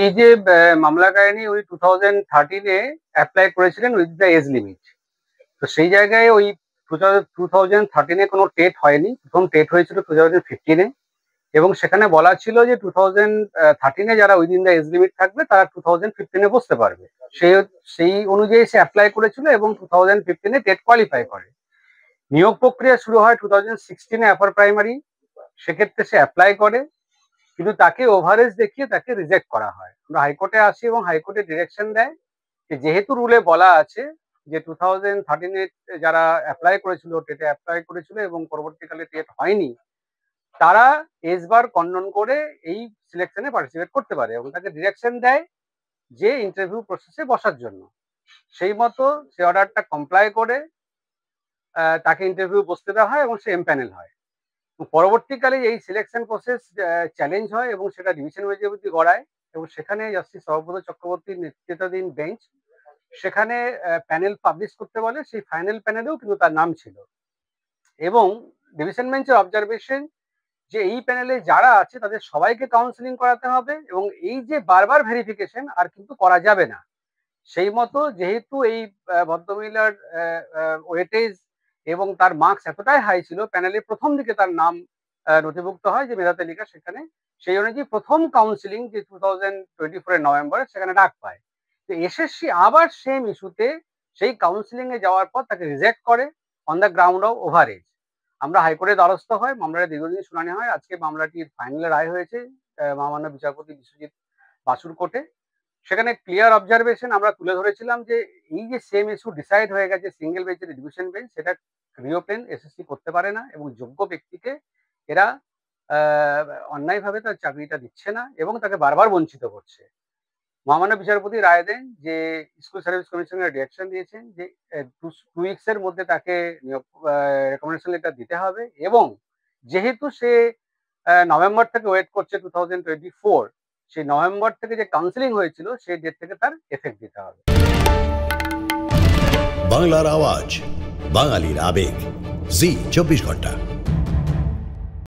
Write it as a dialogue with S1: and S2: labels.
S1: এই যে মামলা কাহিনী ওই 2013-এ অ্যাপ্লাই করেছিলেন উইথ দ্য এজ লিমিট। তো সেই জায়গায় ওই 2013-এ কোনো টেট হয়নি, প্রথম টেট হয়েছিল 2015-এ, এবং সেখানে বলা ছিল যে 2013-এ যারা উইদিন দ্য এজ লিমিট থাকবে তারা 2015-এ বসতে পারবে। সেই অনুযায়ী সে অ্যাপ্লাই করেছিল এবং 2015-এ টেট কোয়ালিফাই করে। নিয়োগ প্রক্রিয়া শুরু হয় 2016-এ আপার প্রাইমারি। সেক্ষেত্রে সে অ্যাপ্লাই করে, কিন্তু তাকে ওভারেজ দেখিয়ে তাকে রিজেক্ট করা হয়। আমরা হাইকোর্টে আসি এবং হাইকোর্টে ডিরেকশন দেয় যে যেহেতু রুলে বলা আছে যে 2013-এ যারা অ্যাপ্লাই করেছিল, টেটে অ্যাপ্লাই করেছিল এবং পরবর্তীকালে টেট হয়নি, তারা এজ বার কন্ডন করে এই সিলেকশনে পার্টিসিপেট করতে পারে, এবং তাকে ডিরেকশন দেয় যে ইন্টারভিউ প্রসেসে বসার জন্য। সেই মতো সে অর্ডারটা কমপ্লাই করে তাকে ইন্টারভিউ বসতে দেওয়া হয় এবং সে এমপ্যানেল হয়। পরবর্তীকালে এই সিলেকশন প্রসেস চ্যালেঞ্জ হয় এবং সেটা ডিভিশন বেঞ্চে অবধি গড়ায়, এবং সেখানে জাস্টিস সৌগত চক্রবর্তীর নেতৃত্বাধীন বেঞ্চ সেখানে প্যানেল পাবলিশ করতে বলে। সেই ফাইনাল প্যানেলেও কিন্তু তার নাম ছিল, এবং ডিভিশন বেঞ্চের অবজারভেশন যে এই প্যানেলে যারা আছে তাদের সবাইকে কাউন্সিলিং করাতে হবে, এবং এই যে বারবার ভেরিফিকেশন আর কিন্তু করা যাবে না। সেই মতো যেহেতু এই ভদ্রমহিলার ওয়েটেজ এবং তার মার্কস এতটাই হাই ছিল, প্যানেলে প্রথম দিকে তার নাম নথিভুক্ত হয় যে মেধা তালিকা, সেখানে সেই অনুযায়ী প্রথম কাউন্সিলিং যে 2024-এর নভেম্বরে সেখানে ডাক পায়। তো এসএসসি আবার সেম ইস্যুতে সেই কাউন্সিলিং এ যাওয়ার পর তাকে রিজেক্ট করে on the ground of average. আমরা হাইকোর্টে দ্বারস্থ হয়, মামলাটা দীর্ঘদিন শুনানি হয়। আজকে মামলাটির ফাইনাল রায় হয়েছে মহামান্য বিচারপতি বিশ্বজিৎ বাসুর কোর্টে। সেখানে ক্লিয়ার অবজারভেশন আমরা তুলে ধরেছিলাম যে এই যে সেম ইস্যু ডিসাইড হয়ে গেছে সিঙ্গেল বেঞ্চের ডিভিশন বেঞ্চ, সেটা রিওপেন এসএসসি করতে পারে না, এবং যোগ্য ব্যক্তিকে এরা অন্যায়ভাবে তার চাকরিটা দিচ্ছে না এবং তাকে বারবার বঞ্চিত করছে। মহামান্য বিচারপতি রায় দেন যে স্কুল সার্ভিস কমিশনের ডিরেকশন দিয়েছেন যে 2 উইকসের মধ্যে তাকে রেকমেন্ডেশন লেটার দিতে হবে, এবং যেহেতু সে নভেম্বর থেকে ওয়েট করছে 2024, সেই নভেম্বর থেকে যে কাউন্সিলিং হয়েছিল সেই ডেট থেকে তার এফেক্ট দিতে হবে।
S2: বাংলার আওয়াজ, বাঙালির আবেগ, জি 24 ঘন্টা।